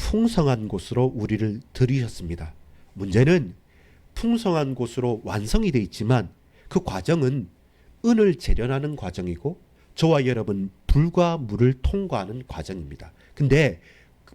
풍성한 곳으로 우리를 들이셨습니다. 문제는 풍성한 곳으로 완성이 되어 있지만 그 과정은 은을 재련하는 과정이고 저와 여러분 불과 물을 통과하는 과정입니다. 근데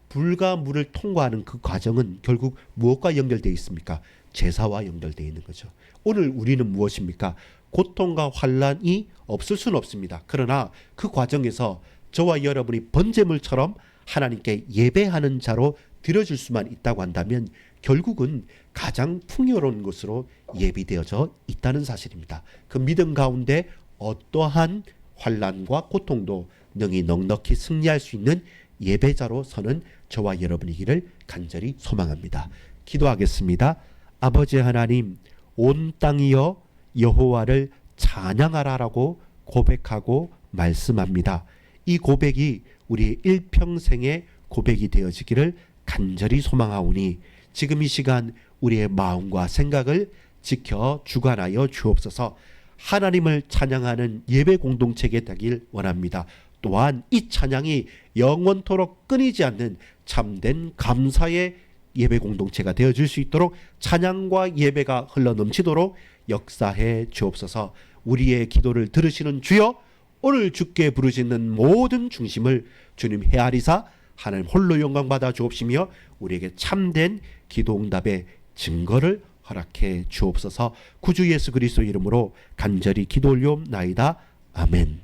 불과 물을 통과하는 그 과정은 결국 무엇과 연결되어 있습니까? 제사와 연결되어 있는 거죠. 오늘 우리는 무엇입니까? 고통과 환난이 없을 수는 없습니다. 그러나 그 과정에서 저와 여러분이 번제물처럼 하나님께 예배하는 자로 드려질 수만 있다고 한다면 결국은 가장 풍요로운 것으로 예비되어져 있다는 사실입니다. 그 믿음 가운데 어떠한 환난과 고통도 능히 넉넉히 승리할 수 있는 예배자로 서는 저와 여러분이기를 간절히 소망합니다. 기도하겠습니다. 아버지 하나님, 온 땅이여 여호와를 찬양하라라고 고백하고 말씀합니다. 이 고백이 우리의 일평생의 고백이 되어지기를 간절히 소망하오니 지금 이 시간 우리의 마음과 생각을 지켜 주관하여 주옵소서. 하나님을 찬양하는 예배 공동체가 되길 원합니다. 또한 이 찬양이 영원토록 끊이지 않는 참된 감사의 예배 공동체가 되어줄 수 있도록 찬양과 예배가 흘러넘치도록 역사해 주옵소서. 우리의 기도를 들으시는 주여, 오늘 주께 부르시는 모든 중심을 주님 헤아리사 하나님 홀로 영광 받아 주옵시며 우리에게 참된 기도응답의 증거를 허락해 주옵소서. 구주 예수 그리스도 이름으로 간절히 기도 올리옵나이다. 아멘.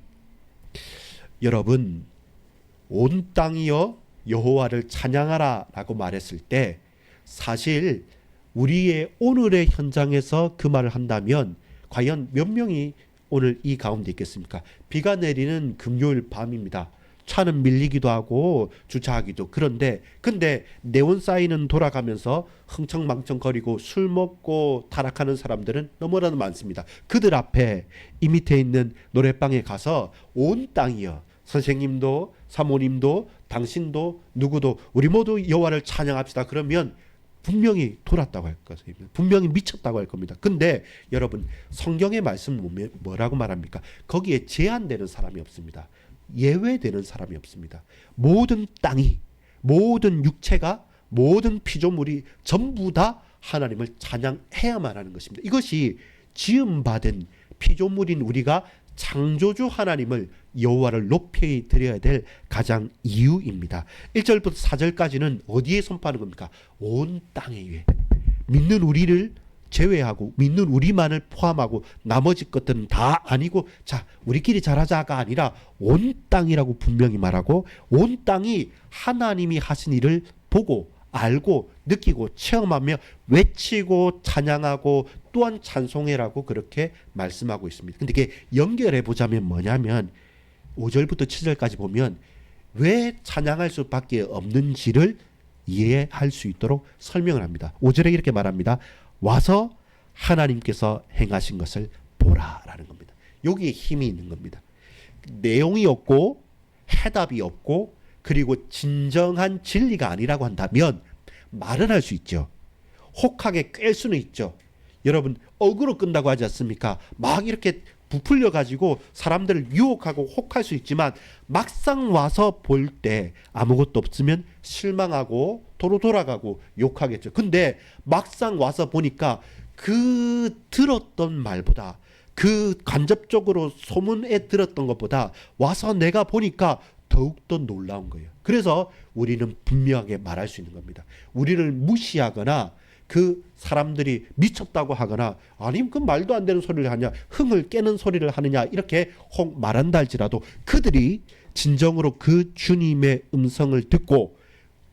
여러분, 온 땅이여 여호와를 찬양하라 라고 말했을 때 사실 우리의 오늘의 현장에서 그 말을 한다면 과연 몇 명이 오늘 이 가운데 있겠습니까? 비가 내리는 금요일 밤입니다. 차는 밀리기도 하고 주차하기도. 근데 네온 사인은 돌아가면서 흥청망청거리고 술 먹고 타락하는 사람들은 너무나도 많습니다. 그들 앞에 이 밑에 있는 노래방에 가서 온 땅이여, 선생님도 사모님도 당신도 누구도 우리 모두 여호와를 찬양합시다. 그러면 분명히 돌았다고 할 것입니다. 분명히 미쳤다고 할 겁니다. 근데 여러분, 성경의 말씀은 뭐라고 말합니까? 거기에 제한되는 사람이 없습니다. 예외되는 사람이 없습니다. 모든 땅이, 모든 육체가, 모든 피조물이 전부 다 하나님을 찬양해야만 하는 것입니다. 이것이 지음받은 피조물인 우리가 창조주 하나님을 여호와를 높이 드려야 될 가장 이유입니다. 1절부터 4절까지는 어디에 선포하는 겁니까? 온 땅에 위해 믿는 우리를 제외하고 믿는 우리만을 포함하고 나머지 것들은 다 아니고 자 우리끼리 잘하자가 아니라 온 땅이라고 분명히 말하고 온 땅이 하나님이 하신 일을 보고 알고 느끼고 체험하며 외치고 찬양하고 또한 찬송해라고 그렇게 말씀하고 있습니다. 근데 이게 연결해 보자면 뭐냐면 5절부터 7절까지 보면 왜 찬양할 수밖에 없는지를 이해할 수 있도록 설명을 합니다. 5절에 이렇게 말합니다. 와서 하나님께서 행하신 것을 보라라는 겁니다. 여기에 힘이 있는 겁니다. 내용이 없고 해답이 없고 그리고 진정한 진리가 아니라고 한다면 말은 할 수 있죠. 혹하게 꿰 수는 있죠. 여러분 어그로 끈다고 하지 않습니까? 막 이렇게 부풀려 가지고 사람들을 유혹하고 혹할 수 있지만 막상 와서 볼 때 아무것도 없으면 실망하고 도로 돌아가고 욕하겠죠. 근데 막상 와서 보니까 그 들었던 말보다 그 간접적으로 소문에 들었던 것보다 와서 내가 보니까 더욱더 놀라운 거예요. 그래서 우리는 분명하게 말할 수 있는 겁니다. 우리를 무시하거나 그 사람들이 미쳤다고 하거나 아니면 그 말도 안 되는 소리를 하냐 흥을 깨는 소리를 하느냐 이렇게 혹 말한다 할지라도 그들이 진정으로 그 주님의 음성을 듣고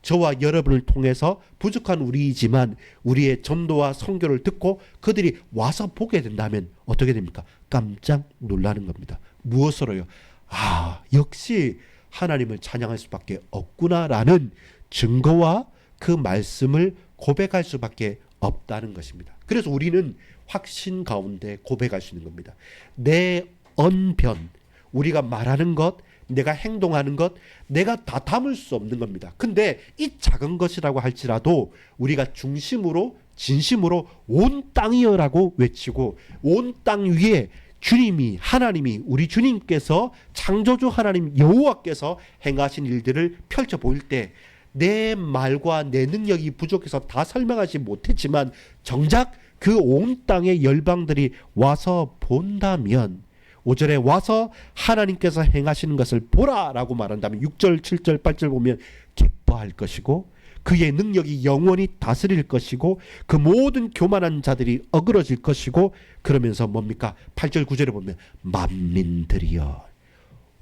저와 여러분을 통해서 부족한 우리이지만 우리의 전도와 선교를 듣고 그들이 와서 보게 된다면 어떻게 됩니까? 깜짝 놀라는 겁니다. 무엇으로요? 아, 역시 하나님을 찬양할 수밖에 없구나라는 증거와 그 말씀을 고백할 수밖에 없다는 것입니다. 그래서 우리는 확신 가운데 고백할 수 있는 겁니다. 내 언변, 우리가 말하는 것, 내가 행동하는 것, 내가 다 담을 수 없는 겁니다. 근데 이 작은 것이라고 할지라도 우리가 중심으로 진심으로 온 땅이여라고 외치고 온 땅 위에 주님이 하나님이 우리 주님께서 창조주 하나님 여호와께서 행하신 일들을 펼쳐 보일 때 내 말과 내 능력이 부족해서 다 설명하지 못했지만 정작 그 온 땅의 열방들이 와서 본다면 5절에 와서 하나님께서 행하시는 것을 보라라고 말한다면 6절, 7절, 8절 보면 기뻐할 것이고 그의 능력이 영원히 다스릴 것이고 그 모든 교만한 자들이 어그러질 것이고 그러면서 뭡니까? 8절, 9절에 보면 만민들이여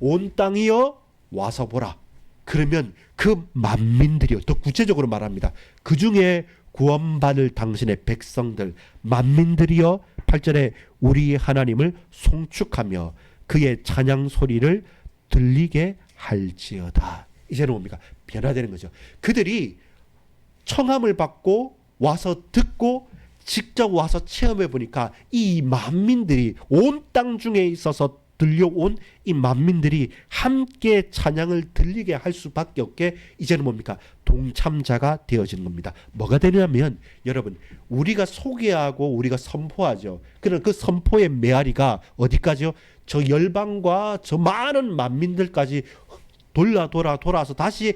온 땅이여 와서 보라. 그러면 그 만민들이여 더 구체적으로 말합니다. 그 중에 구원받을 당신의 백성들 만민들이여 8절에 우리 하나님을 송축하며 그의 찬양 소리를 들리게 할지어다. 이제는 뭡니까? 변화되는 거죠. 그들이 청함을 받고 와서 듣고 직접 와서 체험해 보니까 이 만민들이 온 땅 중에 있어서 들려온 이 만민들이 함께 찬양을 들리게 할 수밖에 없게 이제는 뭡니까? 동참자가 되어지는 겁니다. 뭐가 되냐면 여러분 우리가 소개하고 우리가 선포하죠. 그런 그 선포의 메아리가 어디까지요? 저 열방과 저 많은 만민들까지 돌아서 다시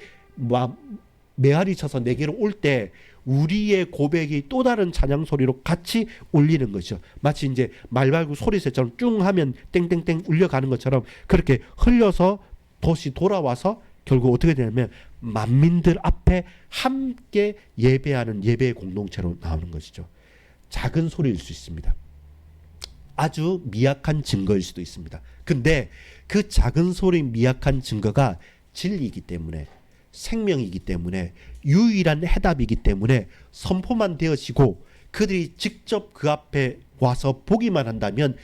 메아리 쳐서 내게로 올 때 우리의 고백이 또 다른 찬양 소리로 같이 울리는 거죠. 마치 이제 말발굽 소리새처럼 쭉 하면 땡땡땡 울려가는 것처럼 그렇게 흘려서 다시 돌아와서 결국 어떻게 되냐면 만민들 앞에 함께 예배하는 예배의 공동체로 나오는 것이죠. 작은 소리일 수 있습니다. 아주 미약한 증거일 수도 있습니다. 근데 그 작은 소리 미약한 증거가 진리이기 때문에 생명이기 때문에 유일한 해답이기 때문에 선포만 되어지고 그들이 직접 그 앞에 와서 보기만 한다면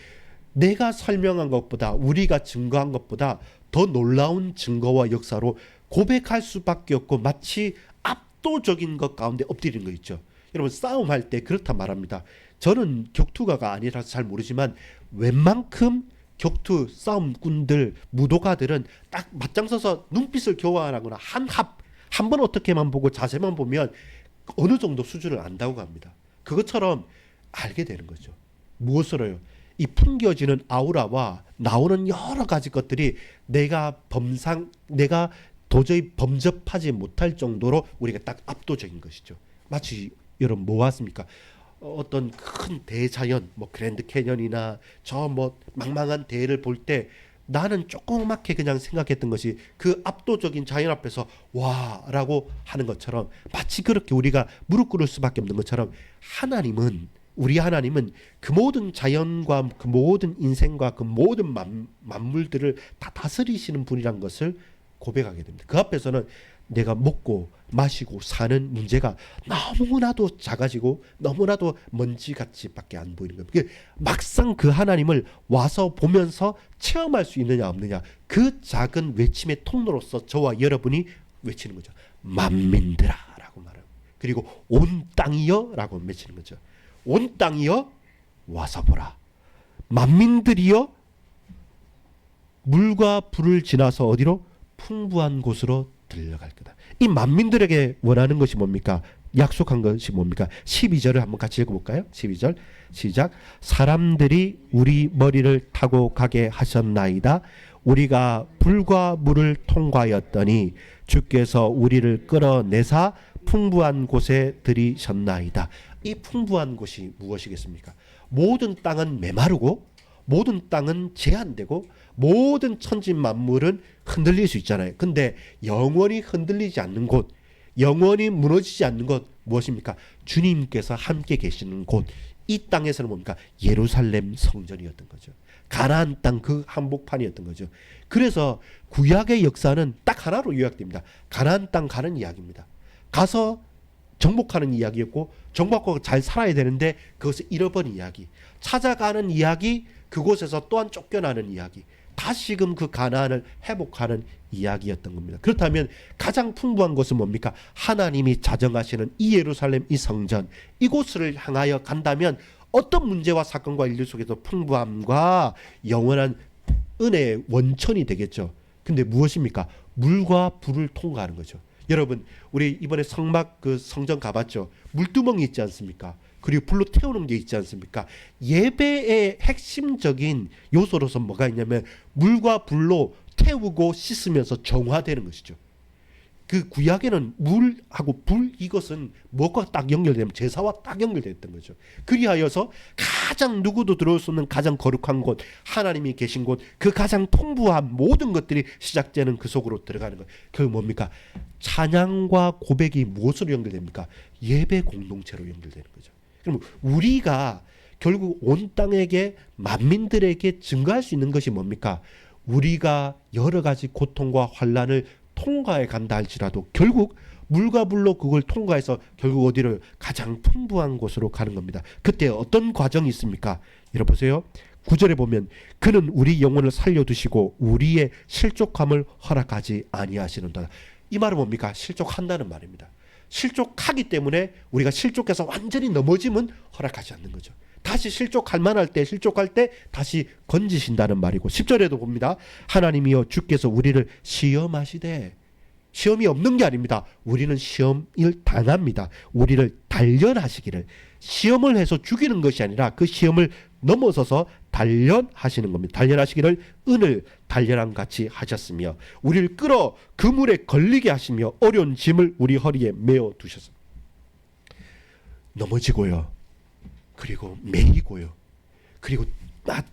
내가 설명한 것보다 우리가 증거한 것보다 더 놀라운 증거와 역사로 고백할 수밖에 없고 마치 압도적인 것 가운데 엎드리는 거 있죠. 여러분 싸움할 때 그렇다 말합니다. 저는 격투가가 아니라서 잘 모르지만 웬만큼 격투 싸움꾼들 무도가들은 딱 맞짱 서서 눈빛을 교환하거나 한 번 어떻게만 보고 자세만 보면 어느 정도 수준을 안다고 합니다. 그것처럼 알게 되는 거죠. 무엇으로요? 이 풍겨지는 아우라와 나오는 여러 가지 것들이 내가 도저히 범접하지 못할 정도로 우리가 딱 압도적인 것이죠. 마치 여러분 뭐 같습니까? 어떤 큰 대자연, 뭐 그랜드 캐년이나 저 뭐 망망한 대를 볼 때 나는 조그맣게 그냥 생각했던 것이 그 압도적인 자연 앞에서 와라고 하는 것처럼 마치 그렇게 우리가 무릎 꿇을 수밖에 없는 것처럼 우리 하나님은 그 모든 자연과 그 모든 인생과 그 모든 만물들을 다 다스리시는 분이란 것을 고백하게 됩니다. 그 앞에서는 내가 먹고 마시고 사는 문제가 너무나도 작아지고 너무나도 먼지같이밖에 안 보이는 거예요. 막상 그 하나님을 와서 보면서 체험할 수 있느냐 없느냐 그 작은 외침의 통로로서 저와 여러분이 외치는 거죠. 만민들아 라고 말해요. 그리고 온 땅이여 라고 외치는 거죠. 온 땅이여 와서 보라. 만민들이여 물과 불을 지나서 어디로? 풍부한 곳으로 들려갈 거다. 이 만민들에게 원하는 것이 뭡니까? 약속한 것이 뭡니까? 12절을 한번 같이 읽어볼까요? 12절 시작. 사람들이 우리 머리를 타고 가게 하셨나이다. 우리가 불과 물을 통과하였더니 주께서 우리를 끌어내사 풍부한 곳에 들이셨나이다. 이 풍부한 곳이 무엇이겠습니까? 모든 땅은 메마르고 모든 땅은 제한되고 모든 천지 만물은 흔들릴 수 있잖아요. 근데 영원히 흔들리지 않는 곳, 영원히 무너지지 않는 곳 무엇입니까? 주님께서 함께 계시는 곳. 이 땅에서는 뭡니까? 예루살렘 성전이었던 거죠. 가나안 땅 그 한복판이었던 거죠. 그래서 구약의 역사는 딱 하나로 요약됩니다. 가나안 땅 가는 이야기입니다. 가서 정복하는 이야기였고 정복하고 잘 살아야 되는데 그것을 잃어버린 이야기. 찾아가는 이야기, 그곳에서 또한 쫓겨나는 이야기. 다시금 그 가나안을 회복하는 이야기였던 겁니다. 그렇다면 가장 풍부한 것은 뭡니까? 하나님이 자정하시는 이 예루살렘, 이 성전, 이곳을 향하여 간다면 어떤 문제와 사건과 일들 속에서 풍부함과 영원한 은혜의 원천이 되겠죠. 근데 무엇입니까? 물과 불을 통과하는 거죠. 여러분, 우리 이번에 성막 그 성전 가봤죠? 물두멍이 있지 않습니까? 그리고 불로 태우는 게 있지 않습니까? 예배의 핵심적인 요소로서 뭐가 있냐면 물과 불로 태우고 씻으면서 정화되는 것이죠. 그 구약에는 물하고 불 이것은 무엇과 딱 연결되면 제사와 딱 연결됐던 거죠. 그리하여서 가장 누구도 들어올 수 없는 가장 거룩한 곳, 하나님이 계신 곳, 그 가장 풍부한 모든 것들이 시작되는 그 속으로 들어가는 것. 그게 뭡니까? 찬양과 고백이 무엇으로 연결됩니까? 예배 공동체로 연결되는 거죠. 그럼 우리가 결국 온 땅에게 만민들에게 증거할 수 있는 것이 뭡니까? 우리가 여러 가지 고통과 환난을 통과해 간다 할지라도 결국 물과 불로 그걸 통과해서 결국 어디를 가장 풍부한 곳으로 가는 겁니다. 그때 어떤 과정이 있습니까? 여러분 보세요. 9절에 보면 그는 우리 영혼을 살려두시고 우리의 실족함을 허락하지 아니하시는도다. 이 말은 뭡니까? 실족한다는 말입니다. 실족하기 때문에 우리가 실족해서 완전히 넘어지면 허락하지 않는 거죠. 다시 실족할 만할 때 실족할 때 다시 건지신다는 말이고 10절에도 봅니다. 하나님이여 주께서 우리를 시험하시되 시험이 없는 게 아닙니다. 우리는 시험을 당합니다. 우리를 단련하시기를 시험을 해서 죽이는 것이 아니라 그 시험을 넘어서서 단련하시는 겁니다. 단련하시기를 은을 단련함 같이 하셨으며 우리를 끌어 그물에 걸리게 하시며 어려운 짐을 우리 허리에 메어 두셨습니다. 넘어지고요. 그리고 매이고요. 그리고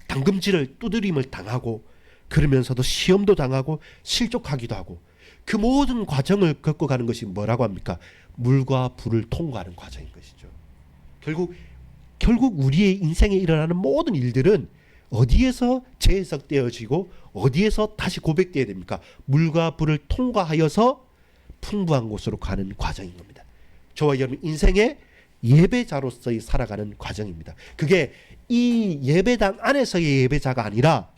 당금질을 두드림을 당하고 그러면서도 시험도 당하고 실족하기도 하고 그 모든 과정을 겪어가는 것이 뭐라고 합니까? 물과 불을 통과하는 과정인 것이죠. 결국 우리의 인생에 일어나는 모든 일들은 어디에서 재해석되어지고 어디에서 다시 고백되어야 됩니까? 물과 불을 통과하여서 풍부한 곳으로 가는 과정인 겁니다. 저와 여러분 인생의 예배자로서의 살아가는 과정입니다. 그게 이 예배당 안에서의 예배자가 아니라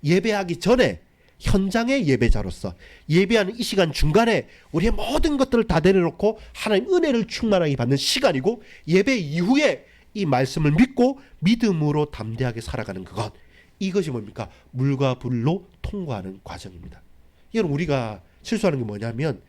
예배하기 전에 현장의 예배자로서 예배하는 이 시간 중간에 우리의 모든 것들을 다 내려놓고 하나님 은혜를 충만하게 받는 시간이고 예배 이후에 이 말씀을 믿고 믿음으로 담대하게 살아가는 그것, 이것이 뭡니까? 물과 불로 통과하는 과정입니다. 여러분 우리가 실수하는 게 뭐냐면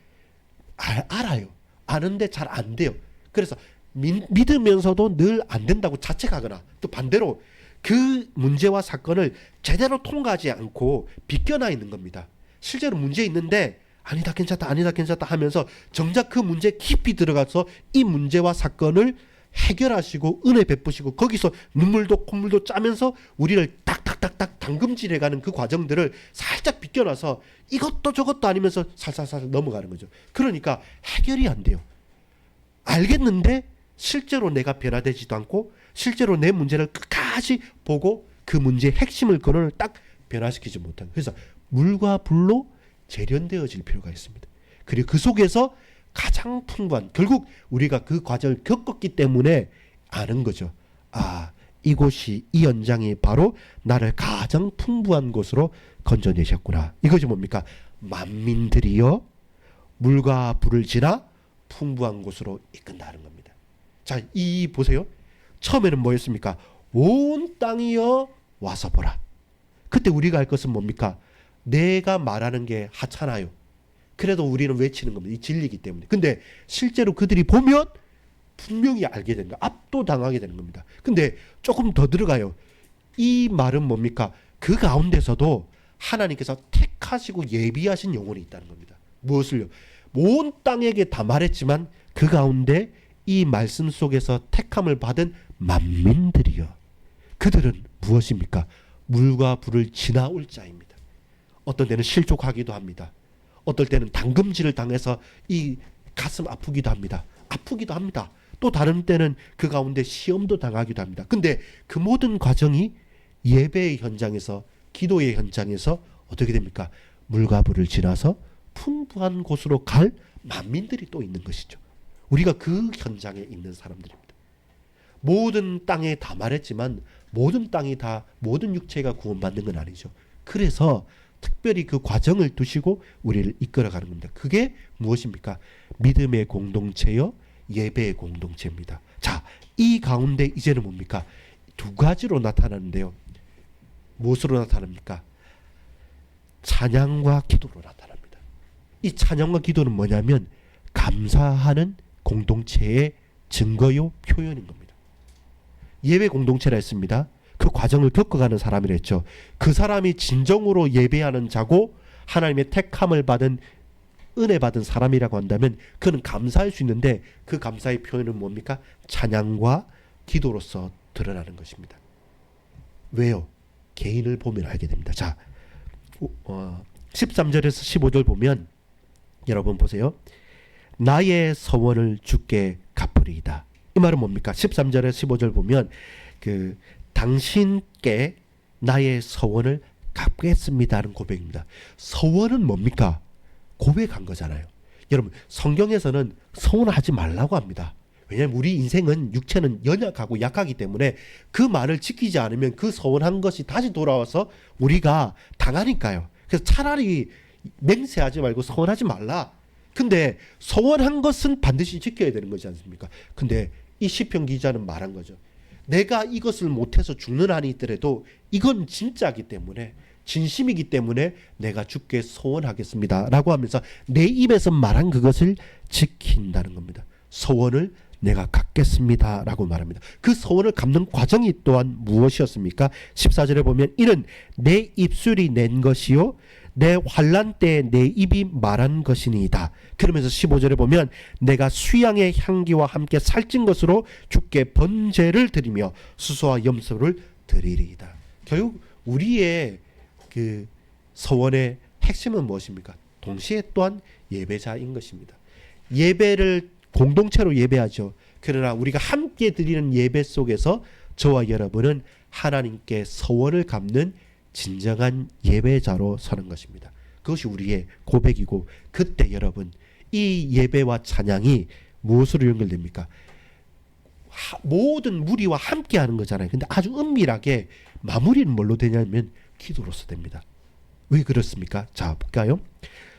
알아요. 아는데 잘 안 돼요. 그래서 믿으면서도 늘 안 된다고 자책하거나 또 반대로 그 문제와 사건을 제대로 통과하지 않고 비껴나 있는 겁니다. 실제로 문제 있는데 아니다 괜찮다 아니다 괜찮다 하면서 정작 그 문제 깊이 들어가서 이 문제와 사건을 해결하시고 은혜 베푸시고 거기서 눈물도 콧물도 짜면서 우리를 딱딱딱딱 당금질해가는 그 과정들을 살짝 비껴놔서 이것도 저것도 아니면서 살살살 넘어가는 거죠. 그러니까 해결이 안 돼요. 알겠는데 실제로 내가 변화되지도 않고 실제로 내 문제를 끝까지 보고 그 문제의 핵심을 근원을 딱 변화시키지 못하는, 그래서 물과 불로 재련되어질 필요가 있습니다. 그리고 그 속에서 가장 풍부한, 결국 우리가 그 과정을 겪었기 때문에 아는 거죠. 아, 이곳이 이 연장이 바로 나를 가장 풍부한 곳으로 건져내셨구나. 이것이 뭡니까? 만민들이여 물과 불을 지나 풍부한 곳으로 이끈다는 겁니다. 자, 이 보세요. 처음에는 뭐였습니까? 온 땅이여 와서 보라. 그때 우리가 할 것은 뭡니까? 내가 말하는 게 하찮아요. 그래도 우리는 외치는 겁니다. 이 진리이기 때문에. 근데 실제로 그들이 보면 분명히 알게 되는 거예요. 압도당하게 되는 겁니다. 근데 조금 더 들어가요. 이 말은 뭡니까? 그 가운데서도 하나님께서 택하시고 예비하신 영혼이 있다는 겁니다. 무엇을요? 온 땅에게 다 말했지만 그 가운데 이 말씀 속에서 택함을 받은 만민들이여. 그들은 무엇입니까? 물과 불을 지나올 자입니다. 어떤 때는 실족하기도 합니다. 어떨 때는 당금질을 당해서 이 가슴 아프기도 합니다. 또 다른 때는 그 가운데 시험도 당하기도 합니다. 근데 그 모든 과정이 예배의 현장에서, 기도의 현장에서 어떻게 됩니까? 물과 불을 지나서 풍부한 곳으로 갈 만민들이 또 있는 것이죠. 우리가 그 현장에 있는 사람들입니다. 모든 땅에 다 말했지만 모든 땅이 다, 모든 육체가 구원받는 건 아니죠. 그래서 특별히 그 과정을 두시고 우리를 이끌어가는 겁니다. 그게 무엇입니까? 믿음의 공동체요, 예배의 공동체입니다. 자, 이 가운데 이제는 뭡니까? 두 가지로 나타나는데요. 무엇으로 나타납니까? 찬양과 기도로 나타납니다. 이 찬양과 기도는 뭐냐면 감사하는 공동체의 증거요, 표현인 겁니다. 예배 공동체라 했습니다. 그 과정을 겪어가는 사람이라 했죠. 그 사람이 진정으로 예배하는 자고 하나님의 택함을 받은 은혜 받은 사람이라고 한다면 그는 감사할 수 있는데 그 감사의 표현은 뭡니까? 찬양과 기도로서 드러나는 것입니다. 왜요? 개인을 보면 알게 됩니다. 자, 13절에서 15절 보면 여러분 보세요. 나의 서원을 주께 갚으리이다. 이 말은 뭡니까? 13절에서 15절 보면 당신께 나의 서원을 갚겠습니다는 고백입니다. 서원은 뭡니까? 고백한 거잖아요. 여러분 성경에서는 서원하지 말라고 합니다. 왜냐하면 우리 인생은 육체는 연약하고 약하기 때문에 그 말을 지키지 않으면 그 서원한 것이 다시 돌아와서 우리가 당하니까요. 그래서 차라리 맹세하지 말고 서원하지 말라. 근데 서원한 것은 반드시 지켜야 되는 거지 않습니까? 근데 이 시편 기자는 말한 거죠. 내가 이것을 못해서 죽는 한이 있더라도 이건 진짜이기 때문에 진심이기 때문에 내가 주께 소원하겠습니다 라고 하면서 내 입에서 말한 그것을 지킨다는 겁니다. 소원을 내가 갚겠습니다 라고 말합니다. 그 소원을 갚는 과정이 또한 무엇이었습니까? 14절에 보면 이는 내 입술이 낸 것이요 내 환난 때에 내 입이 말한 것이니이다. 그러면서 15절에 보면 내가 수양의 향기와 함께 살찐 것으로 주께 번제를 드리며 수소와 염소를 드리리이다. 결국 우리의 그 서원의 핵심은 무엇입니까? 동시에 또한 예배자인 것입니다. 예배를 공동체로 예배하죠. 그러나 우리가 함께 드리는 예배 속에서 저와 여러분은 하나님께 서원을 갚는 진정한 예배자로 서는 것입니다. 그것이 우리의 고백이고 그때 여러분 이 예배와 찬양이 무엇으로 연결됩니까? 모든 무리와 함께 하는 거잖아요. 근데 아주 은밀하게 마무리는 뭘로 되냐면 기도로서 됩니다. 왜 그렇습니까? 자 볼까요?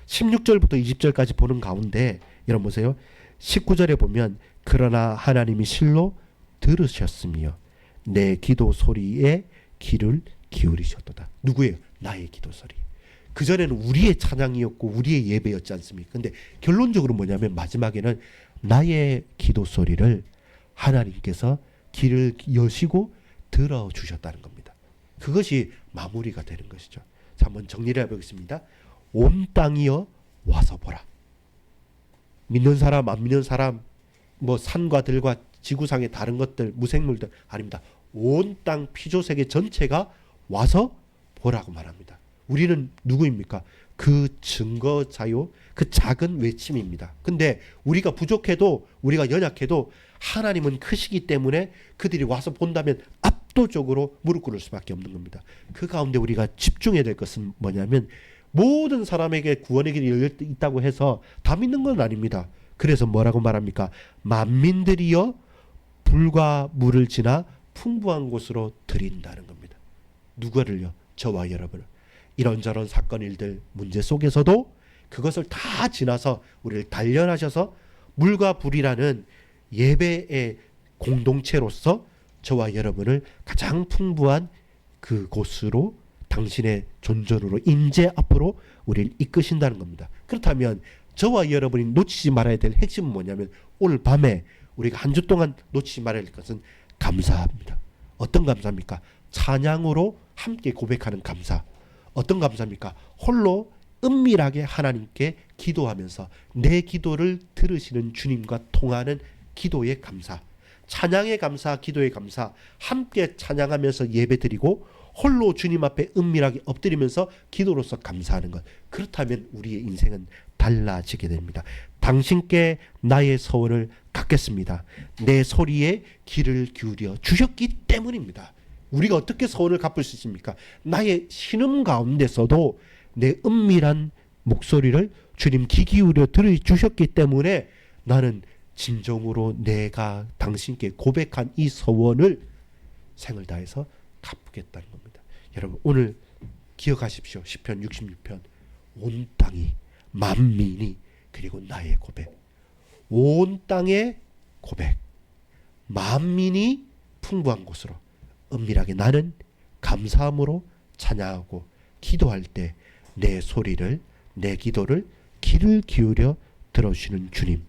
16절부터 20절까지 보는 가운데 여러분 보세요. 19절에 보면 그러나 하나님이 실로 들으셨으며 내 기도 소리에 귀를 기울이셨도다. 누구예요? 나의 기도 소리. 그전에는 우리의 찬양이었고 우리의 예배였지 않습니까? 근데 결론적으로 뭐냐면 마지막에는 나의 기도 소리를 하나님께서 귀를 여시고 들어주셨다는 겁니다. 그것이 마무리가 되는 것이죠. 자, 한번 정리를 해보겠습니다. 온 땅이여 와서 보라. 믿는 사람 안 믿는 사람 뭐 산과 들과 지구상의 다른 것들 무생물들 아닙니다. 온 땅 피조세계 전체가 와서 보라고 말합니다. 우리는 누구입니까? 그 증거자요 그 작은 외침입니다. 근데 우리가 부족해도 우리가 연약해도 하나님은 크시기 때문에 그들이 와서 본다면 압도적으로 무릎 꿇을 수밖에 없는 겁니다. 그 가운데 우리가 집중해야 될 것은 뭐냐면 모든 사람에게 구원의 길이 열려 있다고 해서 다 믿는 건 아닙니다. 그래서 뭐라고 말합니까? 만민들이여 불과 물을 지나 풍부한 곳으로 드린다는 겁니다. 누구를요? 저와 여러분을. 이런저런 사건 일들 문제 속에서도 그것을 다 지나서 우리를 단련하셔서 물과 불이라는 예배의 공동체로서 저와 여러분을 가장 풍부한 그곳으로 당신의 존전으로 인재 앞으로 우리를 이끄신다는 겁니다. 그렇다면 저와 여러분이 놓치지 말아야 될 핵심은 뭐냐면 오늘 밤에 우리가 한 주 동안 놓치지 말아야 할 것은 감사합니다. 어떤 감사입니까? 찬양으로 함께 고백하는 감사. 어떤 감사입니까? 홀로 은밀하게 하나님께 기도하면서 내 기도를 들으시는 주님과 통하는 기도의 감사. 찬양의 감사, 기도의 감사. 함께 찬양하면서 예배드리고 홀로 주님 앞에 은밀하게 엎드리면서 기도로서 감사하는 것. 그렇다면 우리의 인생은 달라지게 됩니다. 당신께 나의 소원을 갚겠습니다. 내 소리에 귀를 기울여 주셨기 때문입니다. 우리가 어떻게 소원을 갚을 수 있습니까? 나의 신음 가운데서도 내 은밀한 목소리를 주님 귀 기울여 들어주셨기 때문에 나는 진정으로 내가 당신께 고백한 이 소원을 생을 다해서 갚겠다는 겁니다. 여러분 오늘 기억하십시오. 시편 66편 온 땅이 만민이 그리고 나의 고백. 온 땅의 고백. 만민이 풍부한 곳으로 은밀하게 나는 감사함으로 찬양하고 기도할 때 내 소리를 내 기도를 귀를 기울여 들어주시는 주님,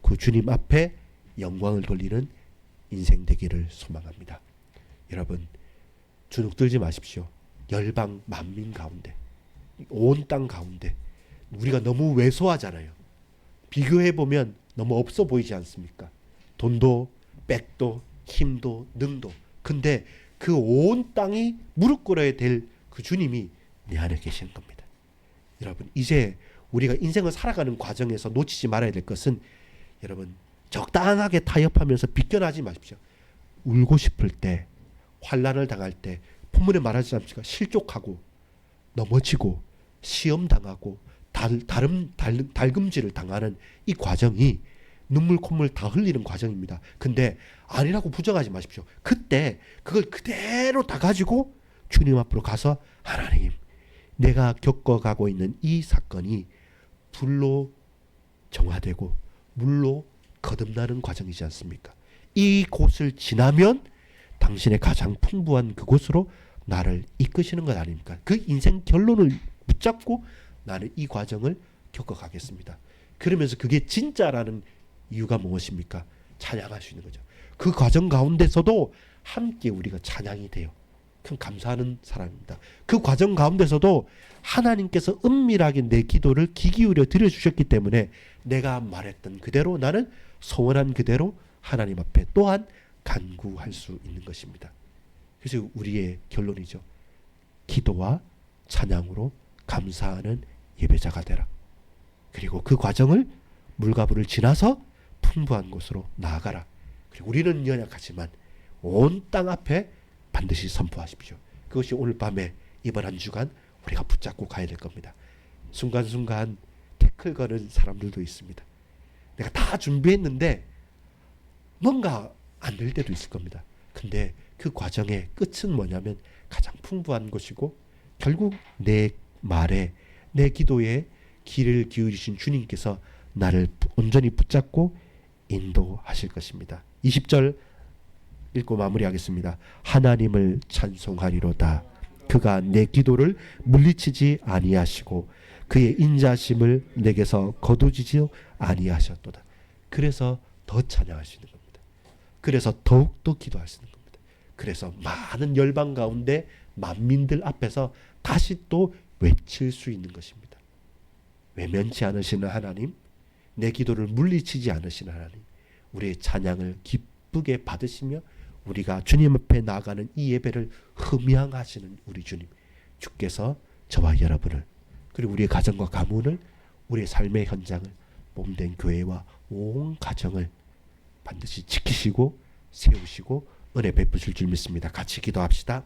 그 주님 앞에 영광을 돌리는 인생 되기를 소망합니다. 여러분 주눅 들지 마십시오. 열방 만민 가운데 온 땅 가운데 우리가 너무 왜소하잖아요. 비교해보면 너무 없어 보이지 않습니까? 돈도 백도 힘도 능도. 근데 그 온 땅이 무릎 꿇어야 될 그 주님이 내 안에 계시는 겁니다. 여러분, 이제 우리가 인생을 살아가는 과정에서 놓치지 말아야 될 것은, 여러분, 적당하게 타협하면서 비껴나지 마십시오. 울고 싶을 때, 환난을 당할 때, 본문에 말하지 않습니까? 실족하고 넘어지고 시험 당하고 달금질을 당하는 이 과정이 눈물 콧물 다 흘리는 과정입니다. 근데 아니라고 부정하지 마십시오. 그때 그걸 그대로 다 가지고 주님 앞으로 가서, 하나님, 내가 겪어가고 있는 이 사건이 불로 정화되고 물로 거듭나는 과정이지 않습니까? 이 곳을 지나면 당신의 가장 풍부한 그곳으로 나를 이끄시는 것 아닙니까? 그 인생 결론을 붙잡고 나는 이 과정을 겪어가겠습니다. 그러면서 그게 진짜라는 이유가 무엇입니까? 찬양할 수 있는 거죠. 그 과정 가운데서도 함께 우리가 찬양이 돼요. 큰 감사하는 사람입니다. 그 과정 가운데서도 하나님께서 은밀하게 내 기도를 귀 기울여 들어주셨기 때문에 내가 말했던 그대로, 나는 소원한 그대로 하나님 앞에 또한 간구할 수 있는 것입니다. 그래서 우리의 결론이죠. 기도와 찬양으로 감사하는 예배자가 되라. 그리고 그 과정을 물과 불을 지나서 풍부한 곳으로 나아가라. 그리고 우리는 연약하지만 온 땅 앞에 반드시 선포하십시오. 그것이 오늘 밤에 이번 한 주간 우리가 붙잡고 가야 될 겁니다. 순간순간 태클 거는 사람들도 있습니다. 내가 다 준비했는데 뭔가 안 될 때도 있을 겁니다. 근데 그 과정의 끝은 뭐냐면 가장 풍부한 것이고, 결국 내 말에, 내 기도에 귀를 기울이신 주님께서 나를 온전히 붙잡고 인도하실 것입니다. 20절 읽고 마무리하겠습니다. 하나님을 찬송하리로다. 그가 내 기도를 물리치지 아니하시고 그의 인자심을 내게서 거두지지 아니하셨도다. 그래서 더 찬양할 수 있는 겁니다. 그래서 더욱더 기도할 수 있는 겁니다. 그래서 많은 열방 가운데 만민들 앞에서 다시 또 외칠 수 있는 것입니다. 외면치 않으시는 하나님, 내 기도를 물리치지 않으시는 하나님, 우리의 찬양을 기쁘게 받으시며 우리가 주님 앞에 나아가는 이 예배를 흠양하시는 우리 주님, 주께서 저와 여러분을, 그리고 우리의 가정과 가문을, 우리의 삶의 현장을, 몸된 교회와 온 가정을 반드시 지키시고 세우시고 은혜 베푸실 줄 믿습니다. 같이 기도합시다.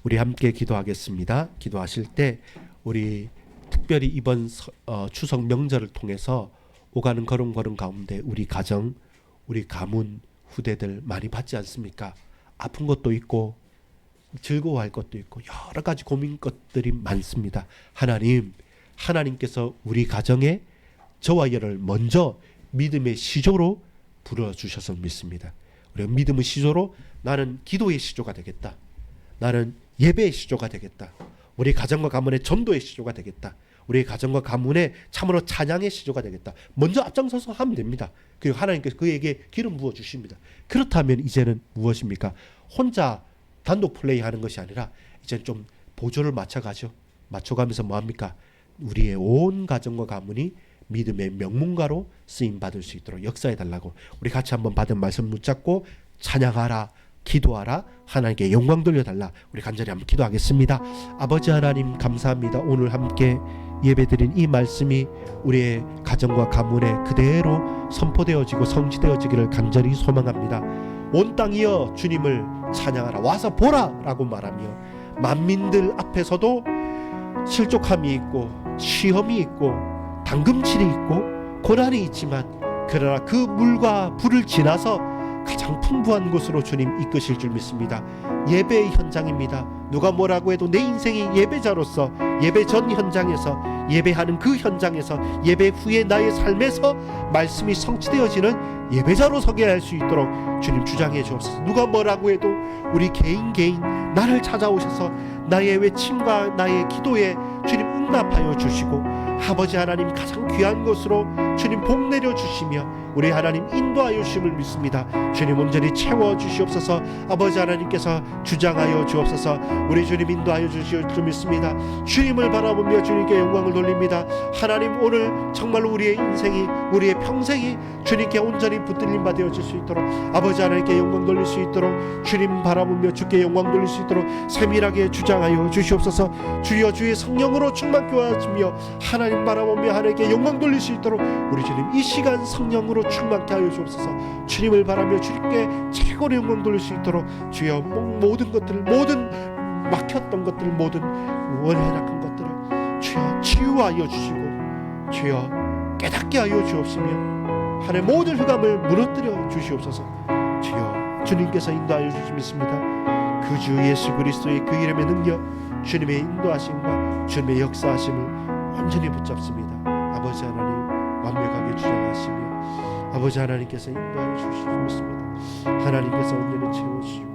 우리 함께 기도하겠습니다. 기도하실 때 우리 특별히 이번 추석 명절을 통해서 오가는 걸음걸음 가운데 우리 가정, 우리 가문, 후대들 많이 받지 않습니까? 아픈 것도 있고 즐거워할 것도 있고 여러 가지 고민 것들이 많습니다. 하나님께서 우리 가정에 저와 여를 먼저 믿음의 시조로 불어주셔서 믿습니다. 우리가 믿음의 시조로 나는 기도의 시조가 되겠다. 나는 예배의 시조가 되겠다. 우리 가정과 가문의 전도의 시조가 되겠다. 우리 가정과 가문의 참으로 찬양의 시조가 되겠다. 먼저 앞장서서 하면 됩니다. 그리고 하나님께서 그에게 기름 부어 주십니다. 그렇다면 이제는 무엇입니까? 혼자 단독 플레이하는 것이 아니라 이제는 좀 보조를 맞춰가면서 뭐합니까? 우리의 온 가정과 가문이 믿음의 명문가로 쓰임받을 수 있도록 역사해달라고 우리 같이 한번 받은 말씀 붙잡고 찬양하라, 기도하라, 하나님께 영광 돌려달라. 우리 간절히 한번 기도하겠습니다. 아버지 하나님, 감사합니다. 오늘 함께 예배드린 이 말씀이 우리의 가정과 가문에 그대로 선포되어지고 성취되어지기를 간절히 소망합니다. 온 땅이여 주님을 찬양하라, 와서 보라 라고 말하며 만민들 앞에서도 실족함이 있고 시험이 있고 당금질이 있고 고난이 있지만, 그러나 그 물과 불을 지나서 가장 풍부한 곳으로 주님 이끄실 줄 믿습니다. 예배의 현장입니다. 누가 뭐라고 해도 내 인생이 예배자로서 예배 전 현장에서, 예배하는 그 현장에서, 예배 후에 나의 삶에서 말씀이 성취되어지는 예배자로 서게 할 수 있도록 주님 주장해 주옵소서. 누가 뭐라고 해도 우리 개인 나를 찾아오셔서 나의 외침과 나의 기도에 주님 응답하여 주시고, 아버지 하나님 가장 귀한 것으로 주님 복 내려 주시며 우리 하나님 인도하여 주심을 믿습니다. 주님 온전히 채워 주시옵소서. 아버지 하나님께서 주장하여 주옵소서. 우리 주님 인도하여 주실 줄 믿습니다. 주님을 바라보며 주님께 영광을 돌립니다. 하나님 오늘 정말 우리의 인생이 우리의 평생이 주님께 온전히 붙들림 받아질 수 있도록 아버지 하나님께 영광 돌릴 수 있도록 주님 바라보며 주께 영광 돌릴 수 있도록 세밀하게 주장하여 주시옵소서. 주여 주의 성령으로 충만케 하시며 하나님 바라보며 하나님께 영광 돌릴 수 있도록 우리 주님 이 시간 성령으로 충만케 하여 주옵소서. 주님을 바라며 주님께 최고의 영광 돌릴 수 있도록 주여 모든 것들을 모든 막혔던 것들 모든 원해락한 것들을 주여 치유하여 주시고 주여 깨닫게 하여 주옵시며 하나님 모든 흑암을 무너뜨려 주시옵소서. 주여 주님께서 인도하여 주시겠습니다. 그 주 예수 그리스도의 그 이름의 능력 주님의 인도하심과 주님의 역사하심을 완전히 붙잡습니다. 아버지 하나님 완벽하게 주장하시며 아버지 하나님께서 인도하여 주시겠습니다. 하나님께서 온전히 채워주시고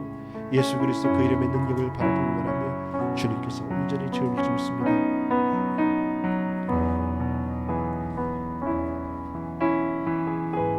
예수 그리스도 그 이름의 능력을 바라보고 원하며 주님께서 온전히 채워주십니다.